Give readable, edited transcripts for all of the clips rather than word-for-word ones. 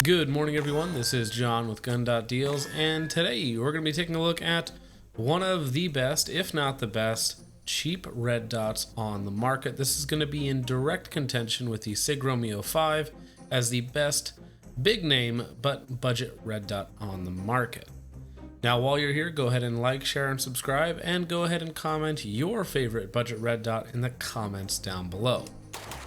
Good morning, everyone. This is John with Gun Dot Deals, and today we're going to be taking a look at one of the best, if not the best, cheap red dots on the market. This is going to be in direct contention with the Sig Romeo 5 as the best big name but budget red dot on the market. Now, while you're here, go ahead and like, share, and subscribe, and go ahead and comment your favorite budget red dot in the comments down below.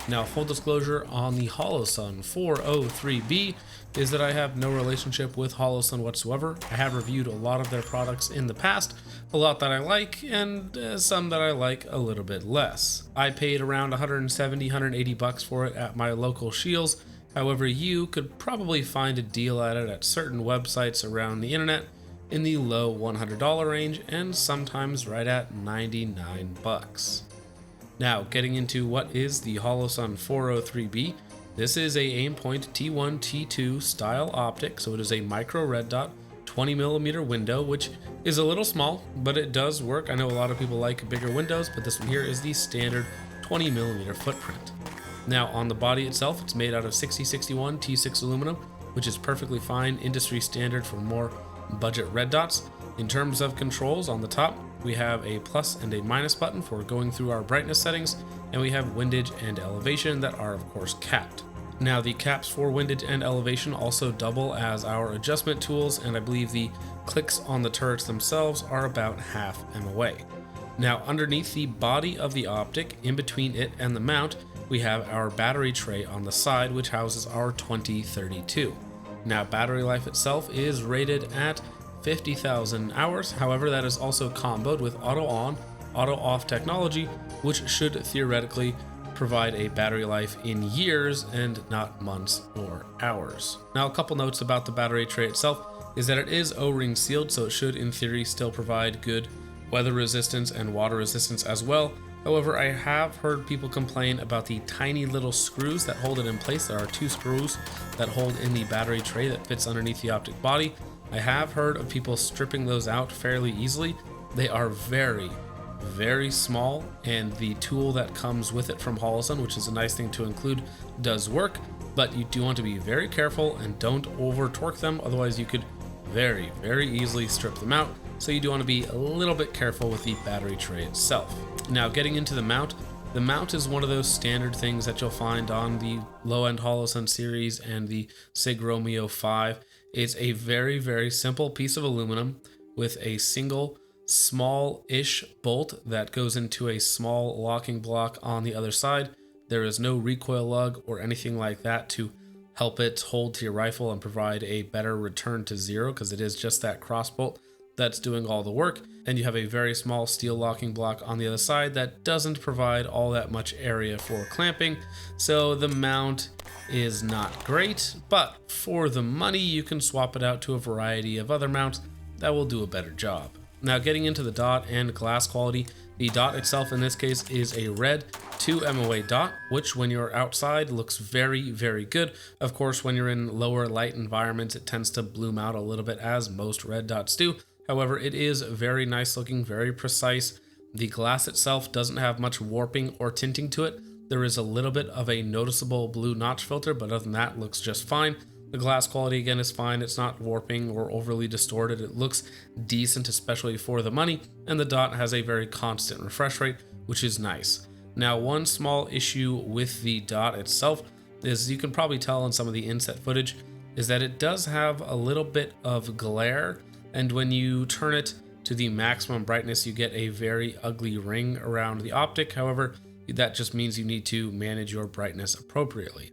Now, full disclosure on the Holosun 403B is that I have no relationship with Holosun whatsoever. I have reviewed a lot of their products in the past, a lot that I like, and some that I like a little bit less. I paid around 170, 180 bucks for it at my local Scheels. However, you could probably find a deal at it at certain websites around the internet in the low $100 range and sometimes right at 99 bucks. Now, getting into what is the Holosun 403B, this is a Aimpoint T1 T2 style optic, so it is a micro red dot 20mm window, which is a little small, but it does work. I know a lot of people like bigger windows, but this one here is the standard 20mm footprint. Now, on the body itself, it's made out of 6061 T6 aluminum, which is perfectly fine, industry standard for more budget red dots. In terms of controls, on the top, we have a plus and a minus button for going through our brightness settings, and we have windage and elevation that are of course capped. Now, the caps for windage and elevation also double as our adjustment tools, and I believe the clicks on the turrets themselves are about half MOA. Now, underneath the body of the optic, in between it and the mount, we have our battery tray on the side, which houses our 2032. Now, battery life itself is rated at 50,000 hours. However, that is also comboed with auto on, auto off technology, which should theoretically provide a battery life in years and not months or hours. Now, a couple notes about the battery tray itself is that it is O-ring sealed, so it should in theory still provide good weather resistance and water resistance as well. However, I have heard people complain about the tiny little screws that hold it in place. There are two screws that hold in the battery tray that fits underneath the optic body. I have heard of people stripping those out fairly easily. They are very, very small, and the tool that comes with it from Holosun, which is a nice thing to include, does work, but you do want to be very careful and don't over torque them, otherwise you could very, very easily strip them out. So you do want to be a little bit careful with the battery tray itself. Now, getting into the mount is one of those standard things that you'll find on the low-end Holosun series and the Sig Romeo 5. It's a very, very simple piece of aluminum with a single small-ish bolt that goes into a small locking block on the other side. There is no recoil lug or anything like that to help it hold to your rifle and provide a better return to zero, because it is just that cross bolt that's doing all the work. And you have a very small steel locking block on the other side that doesn't provide all that much area for clamping. So the mount is not great, but for the money, you can swap it out to a variety of other mounts that will do a better job. Now, getting into the dot and glass quality, the dot itself in this case is a red 2 MOA dot, which when you're outside looks very, very good. Of course, when you're in lower light environments, it tends to bloom out a little bit, as most red dots do. However, it is very nice looking, very precise. The glass itself doesn't have much warping or tinting to it. There is a little bit of a noticeable blue notch filter, but other than that, it looks just fine. The glass quality again is fine. It's not warping or overly distorted. It looks decent, especially for the money, and the dot has a very constant refresh rate, which is nice. Now, one small issue with the dot itself is, you can probably tell in some of the inset footage, is that it does have a little bit of glare, and when you turn it to the maximum brightness, you get a very ugly ring around the optic. However, that just means you need to manage your brightness appropriately.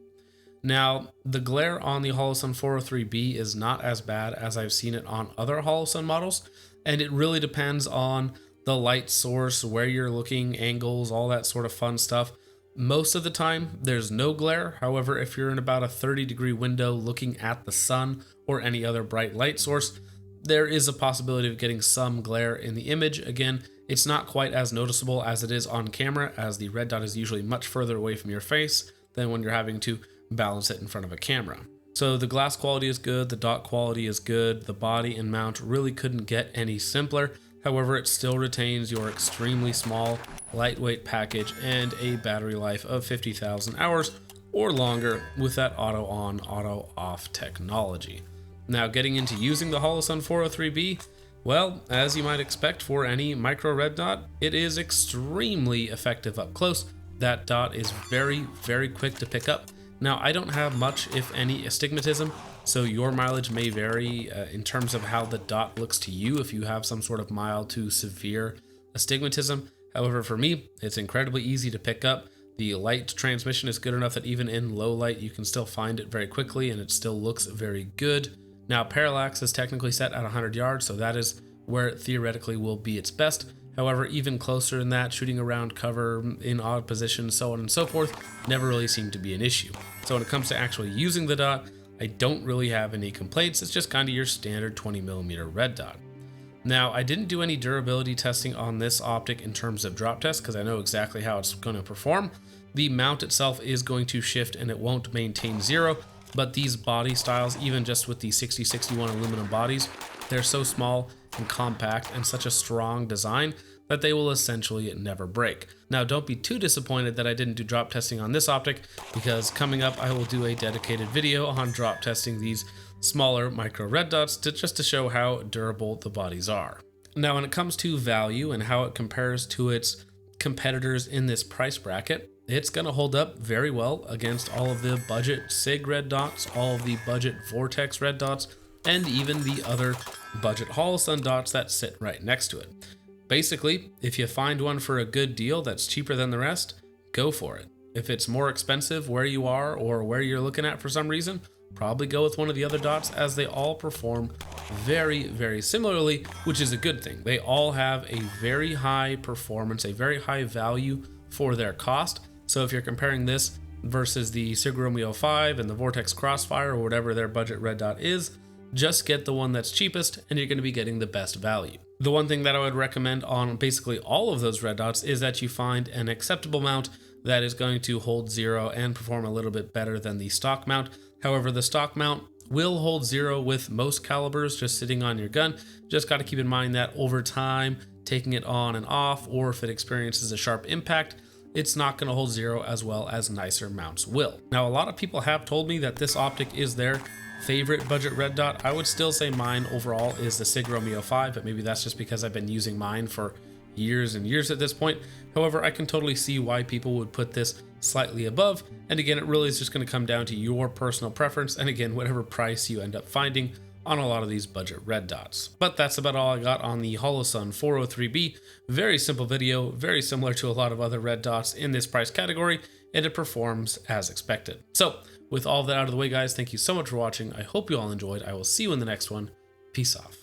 Now, the glare on the Holosun 403B is not as bad as I've seen it on other Holosun models, and it really depends on the light source, where you're looking, angles, all that sort of fun stuff. Most of the time, there's no glare. However, if you're in about a 30-degree window looking at the sun or any other bright light source, there is a possibility of getting some glare in the image. Again, it's not quite as noticeable as it is on camera, as the red dot is usually much further away from your face than when you're having to balance it in front of a camera. So the glass quality is good, the dot quality is good, the body and mount really couldn't get any simpler. However, it still retains your extremely small, lightweight package and a battery life of 50,000 hours, or longer with that auto on, auto off technology. Now getting into using the Holosun 403B, well, as you might expect for any micro red dot, it is extremely effective up close. That dot is very, very quick to pick up. Now, I don't have much, if any, astigmatism, so your mileage may vary in terms of how the dot looks to you if you have some sort of mild to severe astigmatism. However, for me, it's incredibly easy to pick up. The light transmission is good enough that even in low light, you can still find it very quickly and it still looks very good. Now, parallax is technically set at 100 yards, so that is where it theoretically will be its best. However, even closer than that, shooting around cover in odd positions, so on and so forth, never really seemed to be an issue. So when it comes to actually using the dot, I don't really have any complaints. It's just kind of your standard 20mm red dot. Now, I didn't do any durability testing on this optic in terms of drop test because I know exactly how it's going to perform. The mount itself is going to shift and it won't maintain zero, but these body styles, even just with the 6061 aluminum bodies, they're so small and compact and such a strong design that they will essentially never break. Now, don't be too disappointed that I didn't do drop testing on this optic, because coming up I will do a dedicated video on drop testing these smaller micro red dots just to show how durable the bodies are. Now, when it comes to value and how it compares to its competitors in this price bracket, it's going to hold up very well against all of the budget SIG red dots, all of the budget Vortex red dots, and even the other budget Holosun dots that sit right next to it. Basically, if you find one for a good deal that's cheaper than the rest, go for it. If it's more expensive where you are or where you're looking at for some reason, probably go with one of the other dots, as they all perform very, very similarly, which is a good thing. They all have a very high performance, a very high value for their cost. So if you're comparing this versus the SIG Romeo 5 and the Vortex Crossfire or whatever their budget red dot is, just get the one that's cheapest and you're going to be getting the best value. The one thing that I would recommend on basically all of those red dots is that you find an acceptable mount that is going to hold zero and perform a little bit better than the stock mount. However, the stock mount will hold zero with most calibers just sitting on your gun. Just got to keep in mind that over time, taking it on and off, or if it experiences a sharp impact, it's not going to hold zero as well as nicer mounts will. Now, a lot of people have told me that this optic is their favorite budget red dot. I would still say mine overall is the SIG Romeo 5, but maybe that's just because I've been using mine for years and years at this point. However, I can totally see why people would put this slightly above. And again, it really is just going to come down to your personal preference. And again, whatever price you end up finding on a lot of these budget red dots. But that's about all I got on the Holosun 403B. Very simple video, very similar to a lot of other red dots in this price category, and it performs as expected. So with all of that out of the way, guys, thank you so much for watching. I hope you all enjoyed. I will see you in the next one. Peace off.